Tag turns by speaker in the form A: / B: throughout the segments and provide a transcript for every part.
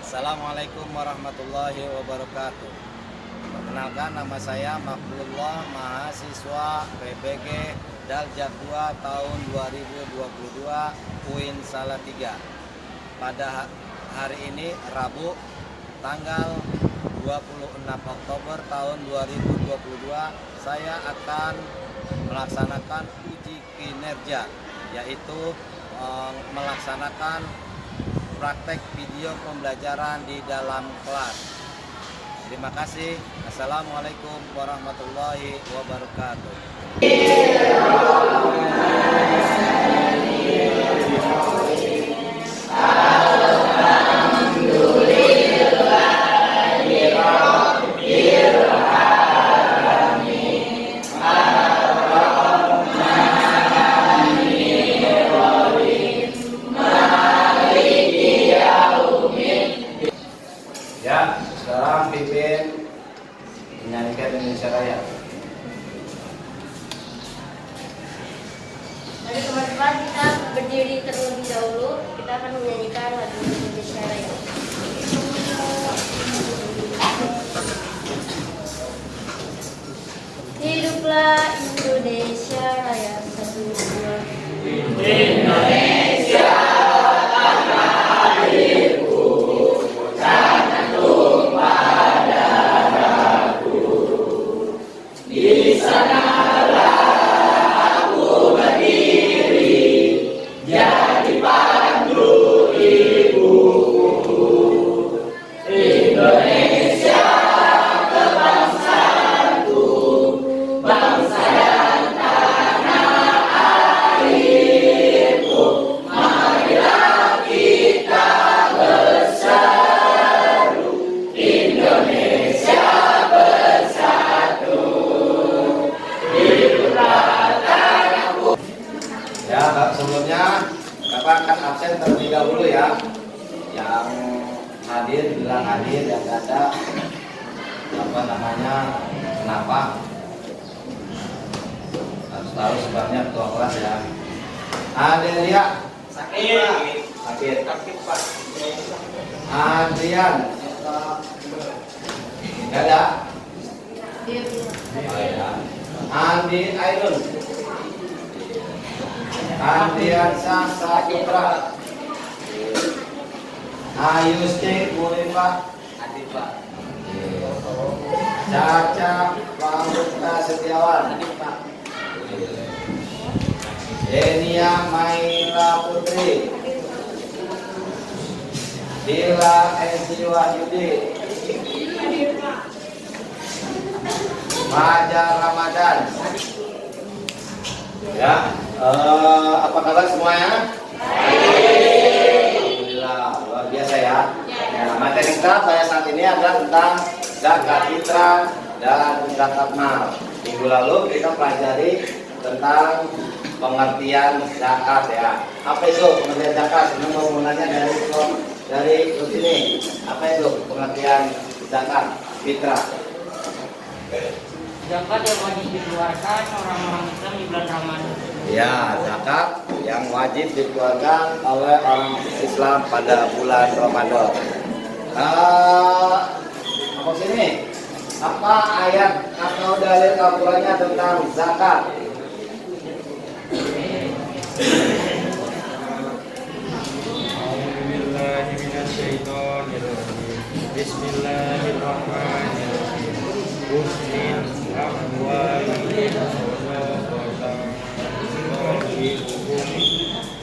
A: Assalamualaikum warahmatullahi wabarakatuh. Perkenalkan, nama saya Makbulullah, mahasiswa PBG Daljak 2 tahun 2022 UIN Salatiga. Pada hari ini Rabu tanggal 26 Oktober tahun 2022 saya akan melaksanakan uji kinerja, yaitu melaksanakan praktek video pembelajaran di dalam kelas. Terima kasih. Assalamualaikum warahmatullahi wabarakatuh. Ya, sekarang pimpin menyanyikan Indonesia Raya.
B: Mari teman-teman, kita berdiri terlebih dahulu. Kita akan menyanyikan lagu Indonesia Raya. Hiduplah Indonesia Raya, 1, 2.
C: Indonesia tanah airku, jantung padaku. Di sanalah aku berdiri, jadi pandu ibuku. Indonesia kebangsaanku, bangsa dan tanah airku. Marilah kita bersatu, Indonesia bersatu. Hiduplah tanahku.
A: Ya, sebelumnya Bapak akan absen terlebih dahulu ya. Yang hadir bilang hadir, yang tidak ada kenapa, harus tahu sebabnya ketua kelas ya. Adelia sakit Pak. Adrian tidak ada. Oh, ya. Andi Airun, Andrian Saputra, Ayusti Mulifa, Caca Pamukta Setiawan, Denia Maila Putri, Dila Esti Wahyudi, Fajar Ramadan. Ya, apa kabar semuanya? Alhamdulillah, luar biasa ya. Nah, materi kita pada saat ini adalah tentang zakat fitrah dan zakat mal. Minggu lalu kita pelajari tentang pengertian zakat ya. Apa itu pengertian zakat? Ini mau nanya dari sini. Apa itu pengertian zakat fitrah?
D: Zakat yang wajib dikeluarkan orang-orang Islam di bulan Ramadan.
A: Ya, zakat yang wajib dikeluarkan oleh orang Islam pada bulan Ramadan. Apa sini? Apa ayat atau dalil Al-Qur'annya tentang zakat?
E: Bismillahirrahmanirrahim. Muslim amwalihim shadaqatan tuqihum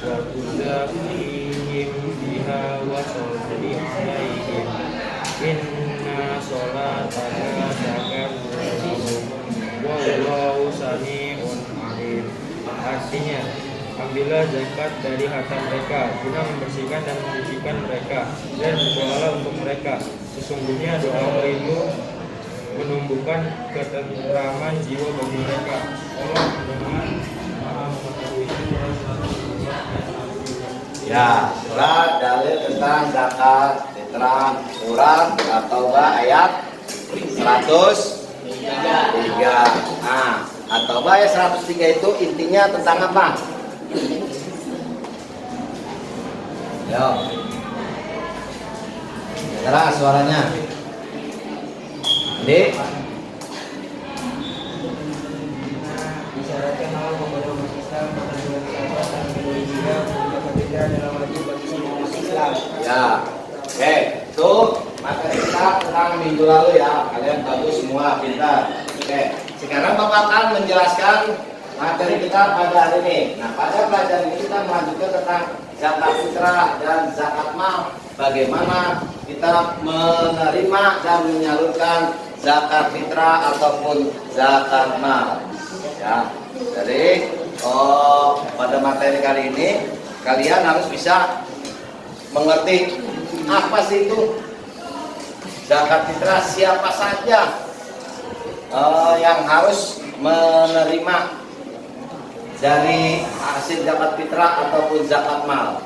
E: wa tuzakihim biha wa salli alaihim inna sholataka sakanun lahum wallahu sami'un alim. Artinya, ambillah zakat dari harta mereka guna membersihkan dan menyucikan mereka, dan berdoalah untuk mereka. Sesungguhnya doa itu menumbuhkan ketentraman jiwa bagi mereka. Allah dengan Maha Mengetahui.
A: Ya, surat dalil tentang zakat fitrah surat At-Taubah ayat 103. Nah, At-Taubah ayat 103 itu intinya tentang apa? Yo. Keras suaranya. Dik.
E: Disyaratkan Allah kepada umat Islam akan dengan sahabat dan Indonesia menjaga fitrah dalam wajib bagi semua umat Islam.
A: Ya. Oke, tuh materi kita tentang minggu lalu ya. Kalian bagus semua, pintar. Oke, sekarang Bapak akan menjelaskan materi kita pada hari ini. Nah, pada pelajaran ini kita melanjutkan tentang zakat fitrah dan zakat mal. Bagaimana kita menerima dan menyalurkan zakat fitrah ataupun zakat mal. Ya, jadi pada materi kali ini kalian harus bisa mengerti apa sih itu zakat fitrah, siapa saja yang harus menerima dari hasil zakat fitrah ataupun zakat mal.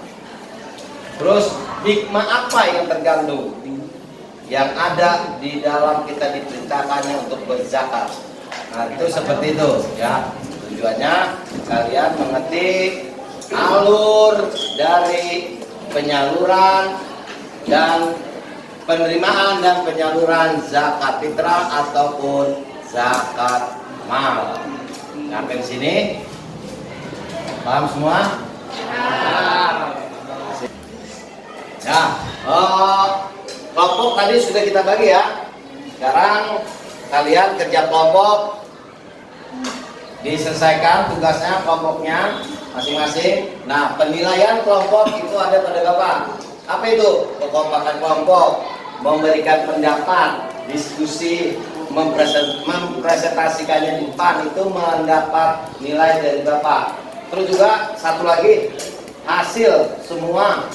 A: Terus hikmah apa yang tergandung yang ada di dalam kita diperintahkannya untuk berzakat. Nah, itu seperti itu ya. Tujuannya kalian mengerti alur dari penyaluran dan penerimaan dan penyaluran zakat fitrah ataupun zakat mal. Sampai sini paham semua? Ya, kelompok tadi sudah kita bagi ya. Sekarang kalian kerja kelompok, diselesaikan tugasnya kelompoknya masing-masing. Nah, penilaian kelompok itu ada pada Bapak. Apa itu? Kekompakan kelompok, memberikan pendapat, diskusi, mempresentasikannya di depan itu mendapat nilai dari Bapak. Terus juga satu lagi, hasil semua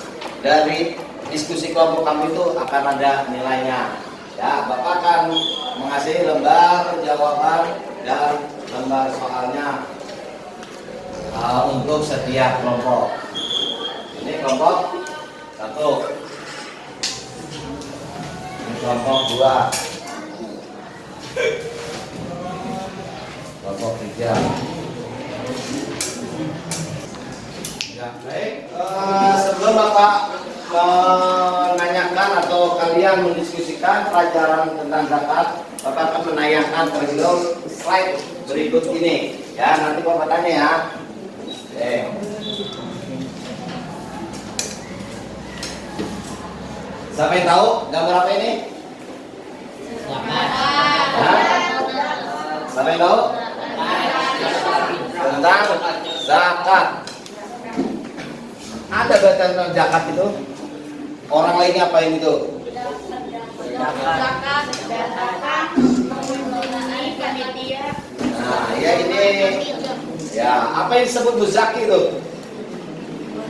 A: dari diskusi kelompok kamu itu akan ada nilainya. Ya, Bapak akan mengasih lembar jawaban dan lembar soalnya untuk setiap kelompok. Ini kelompok 1, ini kelompok 2, kelompok 3. Ya, baik. Sebelum Bapak menanyakan atau kalian mendiskusikan pelajaran tentang zakat, Bapak akan menayangkan terlebih slide berikut ini. Ya, nanti Bapak tanya ya. Oke. Siapa yang tahu gambar apa ini? Siapa yang tahu? Tentang zakat. Ada bacaan tentang zakat itu? Orang lainnya apa ini tuh?
B: Zakat, panitia.
A: Nah, ya ini. Ya, apa yang disebut muzaki itu?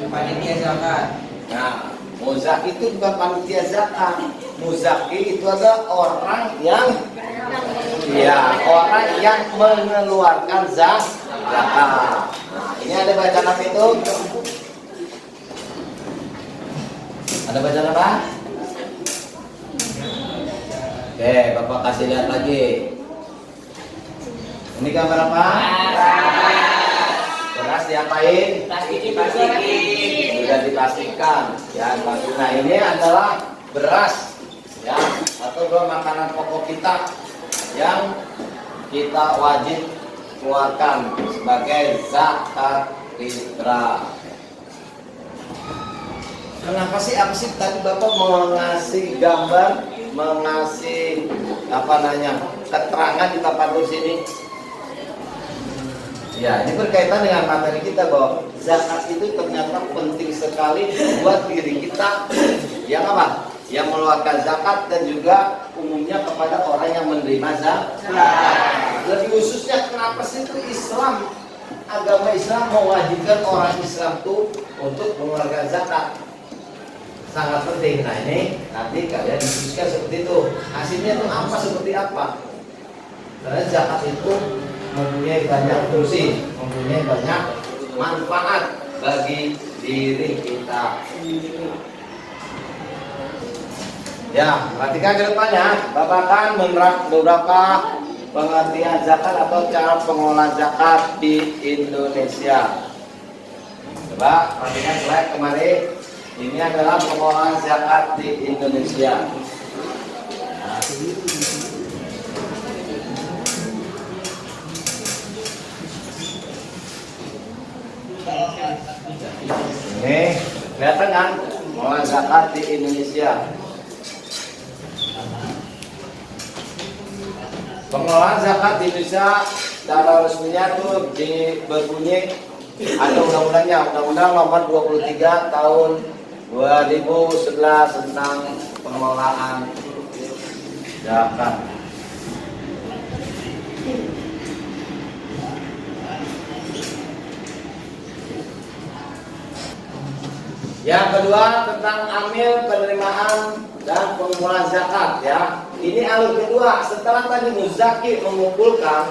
E: Panitia zakat.
A: Nah, muzaki itu bukan panitia zakat. Muzaki itu adalah orang yang mengeluarkan zakat. Nah, ini ada bacaan apa itu? Ada bacaan apa? Oke, Bapak kasih lihat lagi. Ini gambar apa? Beras diapain? Sudah dipastikan. Ya, nah ini adalah beras, ya, atau makanan pokok kita yang kita wajib keluarkan sebagai zakat fitrah. Kenapa sih? Apa sih tadi Bapak mengasih gambar, mengasih keterangan di tempat sini? Ya, ini berkaitan dengan materi kita bahwa zakat itu ternyata penting sekali buat diri kita yang apa? Yang mengeluarkan zakat dan juga umumnya kepada orang yang menerima zakat. Lebih khususnya kenapa sih itu Islam, agama Islam mewajibkan orang Islam itu untuk mengeluarkan zakat? Sangat penting. Nah, ini nanti kalian diskusikan seperti itu. Hasilnya itu apa, seperti apa? Karena zakat itu mempunyai banyak fungsi, mempunyai banyak manfaat bagi diri kita. Ya, perhatikan ke depannya. Bapak akan menerapkan beberapa pengertian zakat atau cara pengelolaan zakat di Indonesia. Coba perhatikan slide kemarin. Ini adalah pengelolaan zakat di Indonesia. Ini kelihatan kan pengelolaan zakat di Indonesia. Pengelolaan zakat di Indonesia secara resminya itu berbunyi ada undang-undangnya, Undang-Undang Nomor 23 Tahun 2011 tentang pengelolaan zakat. Yang kedua tentang amil penerimaan dan pengumpulan zakat ya. Ini alur kedua setelah tadi muzaki mengumpulkan,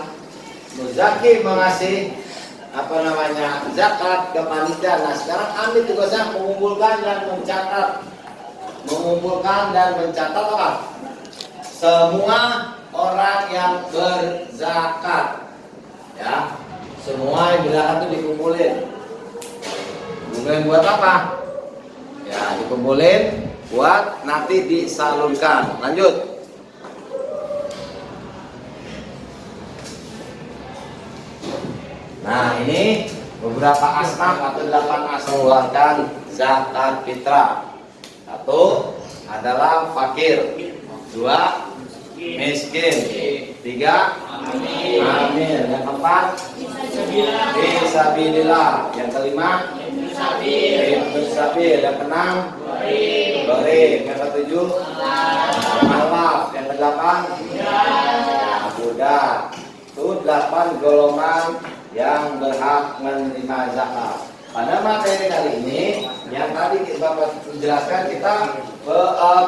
A: muzaki mengasih zakat ke panitia. Nah sekarang amil tugasnya mengumpulkan dan mencatat apa? Semua orang yang berzakat ya. Semua yang berzakat itu dikumpulin. Kemudian buat apa? Ya dikumpulin buat nanti disalurkan. Lanjut. Nah ini beberapa asnaf atau 8 asnaf mengeluarkan zakat fitrah. 1 adalah fakir, 2 miskin, 3 amil, yang 4 fisabilillah, yang kelima sabil, yang keenam gharib, yang ketujuh malaf, yang kedelapan budak. Itu 8 golongan yang berhak menerima zakat. Pada materi kali ini yang tadi Bapak jelaskan kita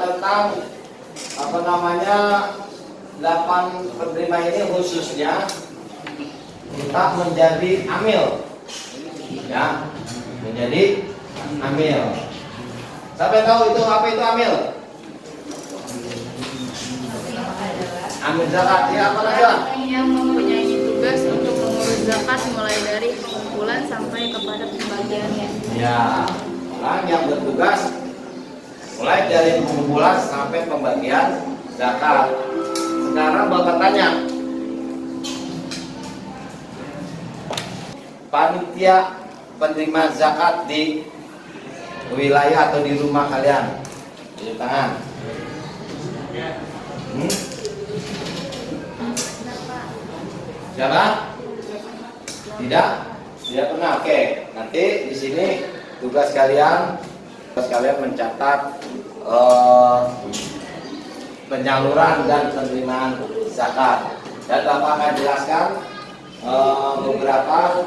A: tentang 8 penerima ini khususnya kita menjadi amil ya, menjadi amil. Siapa yang tahu itu apa itu amil? Amil zakat ya, apa aja?
F: Yang mempunyai tugas untuk mengurus zakat mulai dari pengumpulan sampai kepada pembagiannya.
A: Ya, orang yang bertugas mulai dari pengumpulan sampai pembagian zakat. Sekarang Bapak tanya, panitia penerima zakat di wilayah atau di rumah kalian, tunjuk tangan. Siapa? Tidak? Tidak pernah. Oke, nanti di sini tugas kalian mencatat penyaluran dan penerimaan zakat. Dan Bapak akan jelaskan beberapa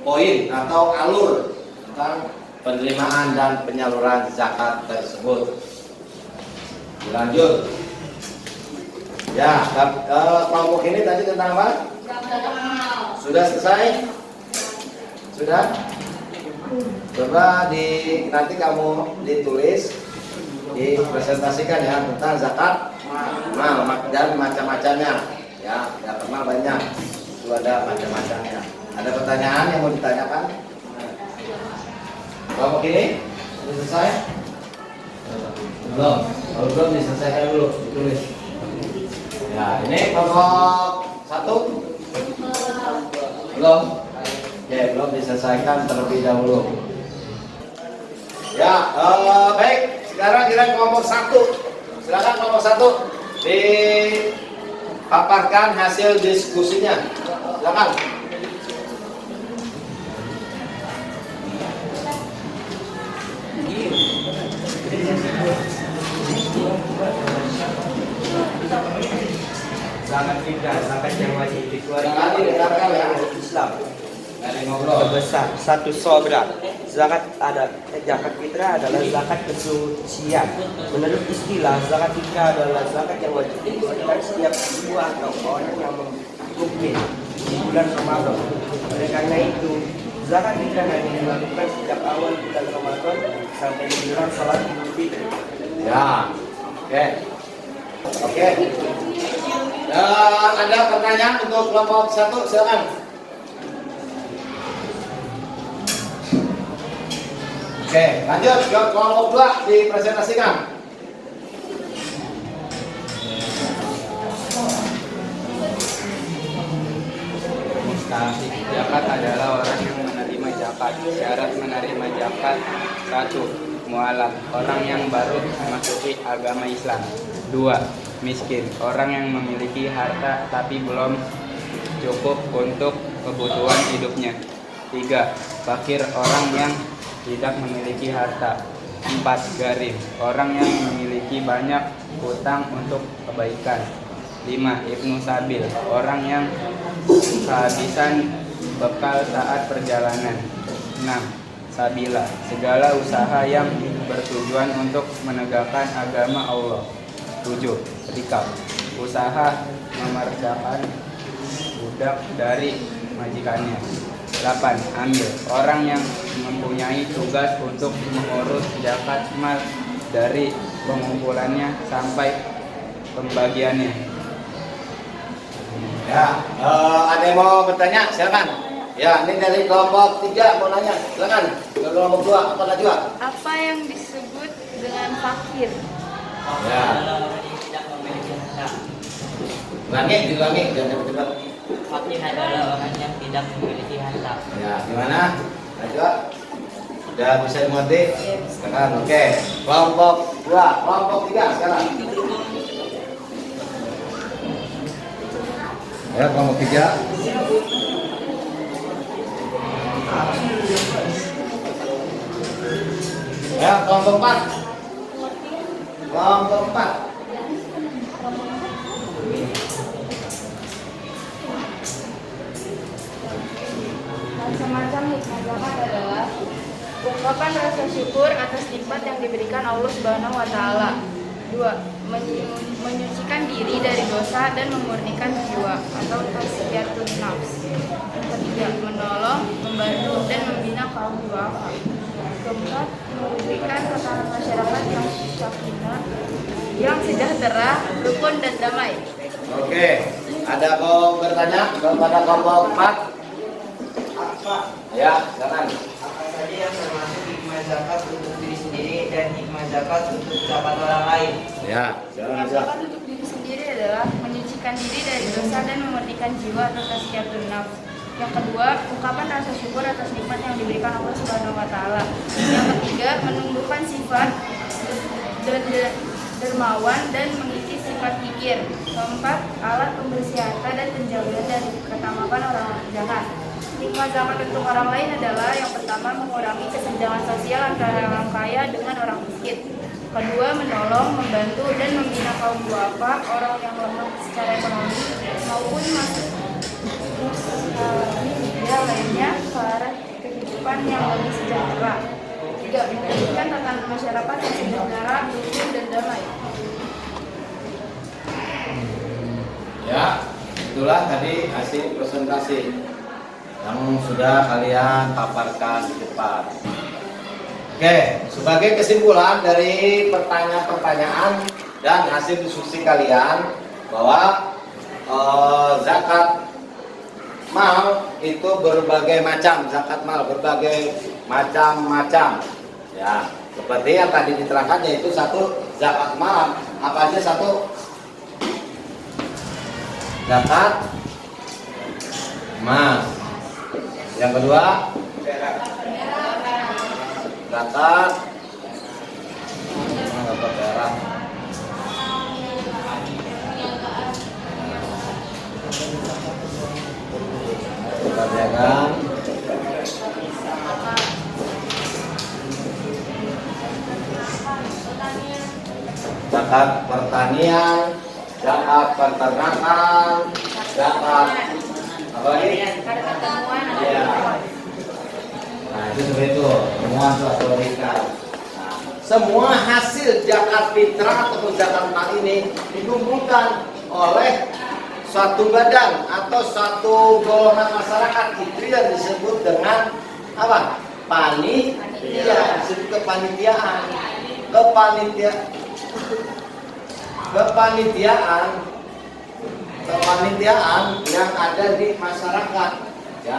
A: poin atau alur tentang penerimaan dan penyaluran zakat tersebut. Lanjut. Ya, kelompok ini tadi tentang apa? Sudah selesai? Sudah? Coba nanti kamu ditulis, dipresentasikan ya tentang zakat mal dan macam-macamnya. Ya, zakat mal banyak. Itu ada macam-macamnya. Ada pertanyaan yang mau ditanyakan? Kelompok ini sudah selesai? Belum. Kalau belum diselesaikan dulu, ditulis. Ya, ini kelompok 1 belum. Ya, belum diselesaikan terlebih dahulu. Ya, baik. Sekarang kita kelompok 1. Silakan kelompok 1 dipaparkan hasil diskusinya. Silakan.
E: Zakat fitrah, zakat yang wajib
A: Jangan
E: dikeluarkan
A: didengarkan ya.
E: Islam.
A: Dari ngobrol.
E: Terbesar, 1 sobra. Zakat fitrah adalah zakat kesucian. Menurut istilah, zakat fitrah adalah zakat yang wajib dikeluarkan setiap ibu atau orang yang mukmin di bulan Ramadan. Oleh karena itu, zakat fitrah hanya dilakukan sejak awal bulan Ramadan sampai menjelang salat Idul Fitri.
A: Ya. Oke. Oke. Ada pertanyaan untuk kelompok 1, silakan. Oke, lanjut ke kelompok 2 dipresentasikan.
G: Mustahik zakat adalah orang yang menerima zakat. Syarat menerima zakat: 1. Mualaf, orang yang baru memasuki agama Islam. 2. Miskin, orang yang memiliki harta tapi belum cukup untuk kebutuhan hidupnya. 3. Fakir, orang yang tidak memiliki harta. 4. Garib, orang yang memiliki banyak hutang untuk kebaikan. 5. Ibnu Sabil, orang yang kehabisan bekal saat perjalanan. 6. Sabila, segala usaha yang bertujuan untuk menegakkan agama Allah. 7. Rikab, usaha memerdekakan budak dari majikannya. 8. Amil, orang yang mempunyai tugas untuk mengurus zakat mal dari pengumpulannya sampai pembagiannya.
A: Ya, ada yang mau bertanya? Silakan. Ya, ini dari kelompok 3 mau nanya. Silakan. Ke kelompok 2 apa Najwa?
F: Apa yang disebut dengan fakir?
A: Ya.
D: Tidak memiliki harta.
A: Diulangi, jangan cepat-cepat.
D: Fakir adalah orang yang tidak memiliki harta.
A: Ya, gimana? Najwa? Sudah bisa dimengerti? Silakan. Oke. Kelompok 2, kelompok 3 sekarang. Ya, kelompok 3. Ya, kelompok 4. Kelompok 4.
F: Macam-macam hikmah zakat adalah ungkapan rasa syukur atas nikmat yang diberikan Allah Subhanahu wa taala. 2. Menyucikan diri dari dosa dan memurnikan jiwa atau tazkiyatun nafs. 3. Menolong, membantu dan membina kaum duafa. 4. Memberikan tatanan masyarakat yang sakinah, yang sejahtera, rukun dan damai.
A: Oke, ada mau bertanya kepada kelompok 4? Ya, silakan.
D: Apa saja yang termasuk hikmah zakat untuk diri sendiri dan hikmah zakat untuk zakat orang lain?
A: Ya, silakan.
F: Zakat untuk diri sendiri adalah menyucikan diri dari dosa dan memurnikan jiwa atau tazkiyatun nafs. Yang kedua, ungkapan rasa syukur atas nikmat yang diberikan Allah Subhanahu wa taala. Yang ketiga, menumbuhkan sifat dermawan dan mengisi sifat kikir. Keempat, alat pembersih harta dan penjauhan dari ketamakan orang jahat. Hikmah zakat untuk orang lain adalah yang pertama, mengurangi kesenjangan sosial antara orang kaya dengan orang miskin. Kedua, menolong, membantu dan membina kaum duafa, orang yang lemah secara ekonomi maupun masuk media lainnya ke arah kehidupan yang lebih sejahtera. 3. Mewujudkan tatanan masyarakat yang sejahtera, rukun dan damai.
A: Ya, itulah tadi hasil presentasi yang sudah kalian paparkan di depan. Oke, sebagai kesimpulan dari pertanyaan-pertanyaan dan hasil diskusi kalian bahwa zakat mal itu berbagai macam, zakat mal berbagai macam-macam. Ya, seperti yang tadi diterangkan, yaitu 1 zakat mal. Apa aja? 1 zakat emas. Yang kedua zakat perak. Perdagangan. Zakat pertanian, zakat peternakan, zakat apa lagi? Ya. Nah, itu seperti itu. Semua sosial. Semua hasil zakat fitrah atau zakat mal ini dikumpulkan oleh suatu badan atau suatu golongan masyarakat, itu yang disebut dengan apa? Panitia. Disebut kepanitiaan. Kepanitiaan yang ada di masyarakat, ya.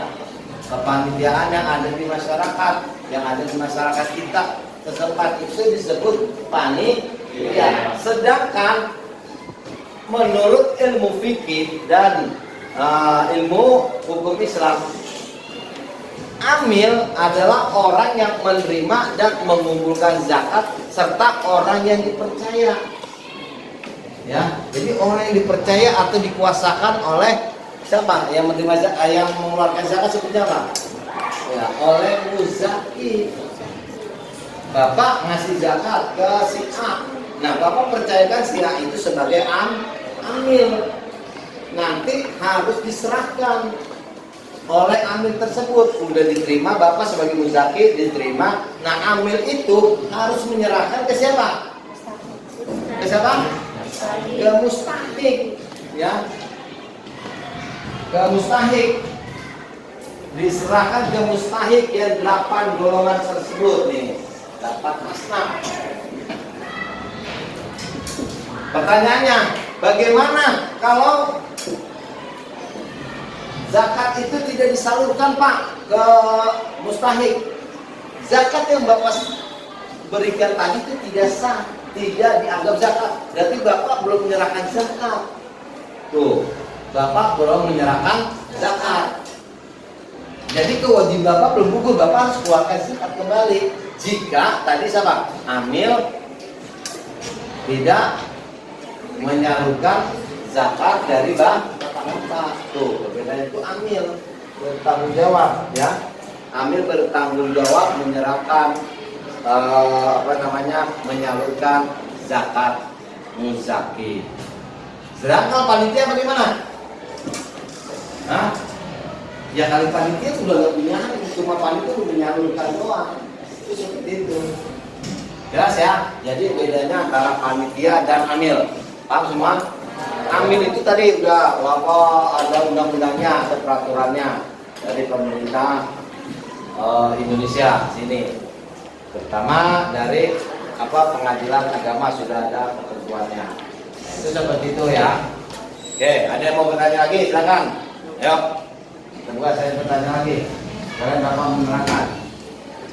A: Kepanitiaan yang ada di masyarakat yang ada di masyarakat kita setempat itu disebut panitia. Sedangkan menurut ilmu fikih dan ilmu hukum Islam, amil adalah orang yang menerima dan mengumpulkan zakat serta orang yang dipercaya. Ya, jadi orang yang dipercaya atau dikuasakan oleh siapa? Yang menerima zakat, yang mengeluarkan zakat seperti apa? Ya, oleh muzaki. Bapak ngasih zakat ke si A. Nah, Bapak percayakan si A itu sebagai amil. Nanti harus diserahkan oleh amil tersebut. Udah diterima, Bapak sebagai muzaki diterima. Nah, amil itu harus menyerahkan ke siapa? Ke siapa? Ke mustahik. Ya, ke mustahik. Diserahkan ke mustahik yang 8 golongan tersebut nih. Dapat asnaf. Pertanyaannya, bagaimana kalau zakat itu tidak disalurkan Pak ke mustahik? Zakat yang Bapak berikan tadi itu tidak sah, tidak dianggap zakat. Berarti Bapak belum menyerahkan zakat. Tuh, Bapak belum menyerahkan zakat. Jadi kewajiban Bapak belum gugur, Bapak harus keluarkan zakat kembali. Jika tadi siapa? Amil tidak menyalurkan zakat dari Bapak. Tuh, perbedaannya itu amil bertanggung jawab, ya. Amil bertanggung jawab menyerahkan menyalurkan zakat muzaki. Sedangkan panitia bagaimana? Hah? Ya kali panitia sudah nggak punya, cuma panitia udah menyalurkan doang. Itu seperti itu. Jelas ya? Jadi bedanya antara panitia dan amil. Paham semua? Amil itu tadi udah ada undang-undangnya, ada peraturannya dari pemerintah Indonesia sini. Pertama dari pengadilan agama sudah ada ketentuannya. Itu seperti itu ya. Oke, ada yang mau bertanya lagi? Silakan. Ayo. Kedua saya bertanya lagi. Kalian dapat menerangkan.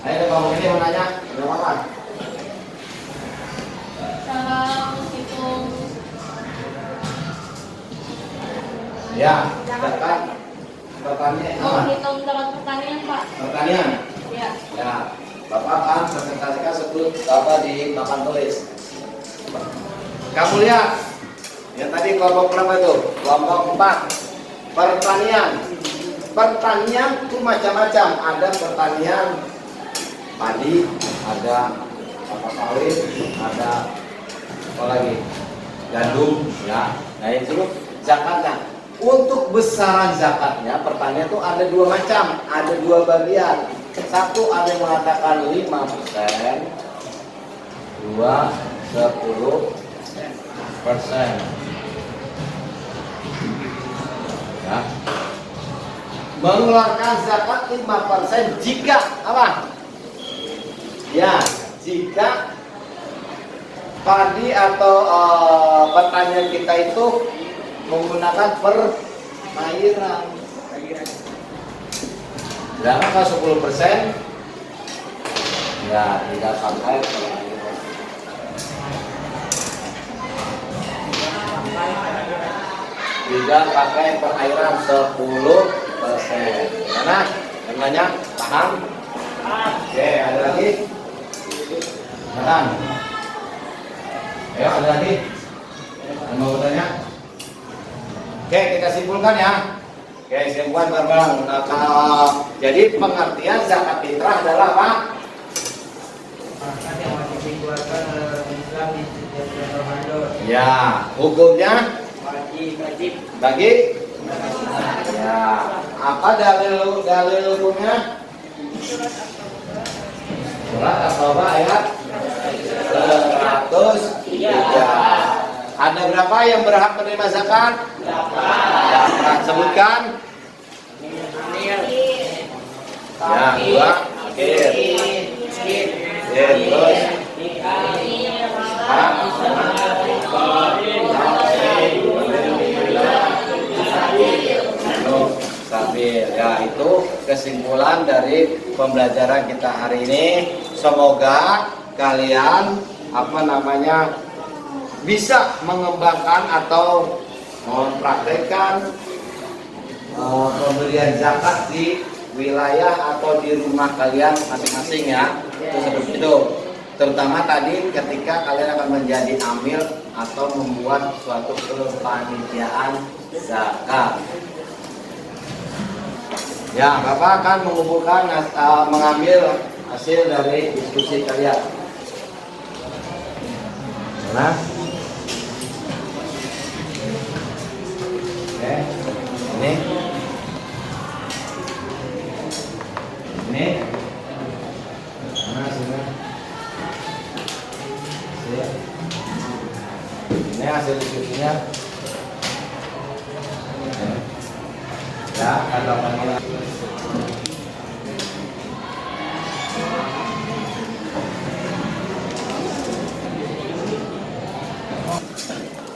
A: Ayo Bapak ini mau nanya, ada apa?
B: Kalau menghitung
A: Ya, zakat pertanian.
B: menghitung zakat pertanian Pak.
A: Pertanian.
B: Ya.
A: Ya, Bapak akan presentasikan sebelum Bapak di papan tulis. Kamu lihat, yang tadi kelompok berapa itu? Kelompok 4. Pertanian. Pertanian itu macam-macam. Ada pertanian padi, ada sawit, ada apa lagi? Gandum, ya. Nah itu zakatnya. Untuk besaran zakatnya, pertanian itu ada 2 macam, ada 2 bagian. Satu ada yang mengatakan 5%, 2 10%. Ya. Mengeluarkan zakat 5% jika apa? Ya, jika padi atau pertanian kita itu menggunakan perairan. Sedangkan kalau 10% ya tidak pakai perairan. Tidak pakai perairan 10%. Gimana? Namanya paham? Oke, ada lagi? Silakan. Ayo, ada lagi? Yang mau bertanya? Oke, kita simpulkan ya. Oke, simpulkan bareng-bareng. Jadi pengertian zakat fitrah adalah apa?
D: Zakat yang wajib dikeluarkan oleh Islam di setiap bulan Ramadan.
A: Ya, hukumnya
D: Wajib.
A: bagi. Ya, apa dalil hukumnya? Surat At-Taubah ayat 103. Ada berapa yang berhak menerima zakat? 8. Sebutkan. Ya, 2. Akhir. Terus. Stabil. Ya, itu kesimpulan dari dari pembelajaran kita hari ini. Semoga kalian bisa mengembangkan atau mempraktekkan pemberian zakat di wilayah atau di rumah kalian masing-masing ya. Itu seperti itu. Terutama tadi ketika kalian akan menjadi amil atau membuat suatu kepanitiaan zakat. Ya, Bapak akan mengumpulkan mengambil hasil dari diskusi kalian. Nah, oke, ini, mana hasilnya? Ini hasil diskusinya. Ya, ada panggilan.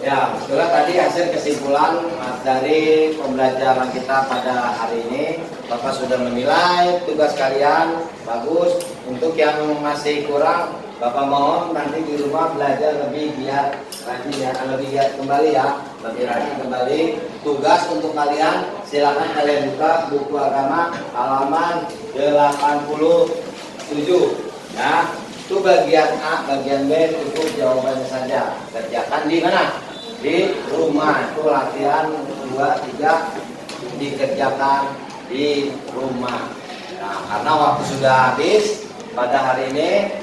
A: Ya, setelah tadi hasil kesimpulan dari pembelajaran kita pada hari ini, Bapak sudah menilai tugas kalian bagus. Untuk yang masih kurang, Bapak mohon nanti di rumah belajar lebih giat rajin ya, lebih giat kembali ya, lebih rajin kembali. Tugas untuk kalian, silakan kalian buka buku agama halaman 87 ya. Itu bagian A, bagian B cukup jawabannya saja. Kerjakan di mana? Di rumah. Itu latihan 2, 3 dikerjakan di rumah. Nah, karena waktu sudah habis pada hari ini.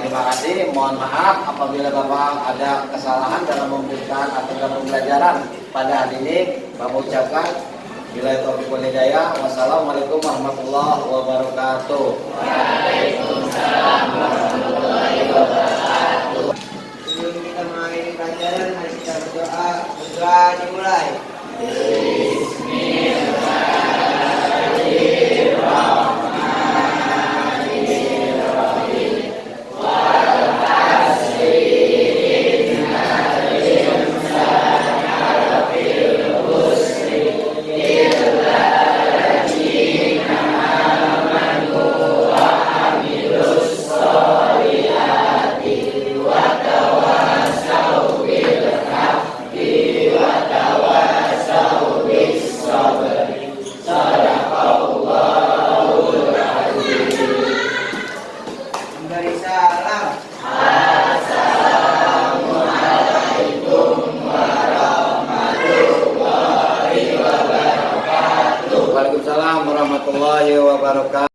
A: Terima kasih, mohon maaf apabila Bapak ada kesalahan dalam memberikan atau dalam pembelajaran pada hari ini. Bapak ucapkan billahi taufiq wal hidayah. Wassalamualaikum warahmatullahi wabarakatuh.
C: Waalaikumsalam warahmatullahi wabarakatuh.
D: Sebelum kita mengakhiri pelajaran, mari kita berdoa. Berdoa dimulai. Memberi salam.
A: Waalaikumsalam warahmatullahi wabarakatuh.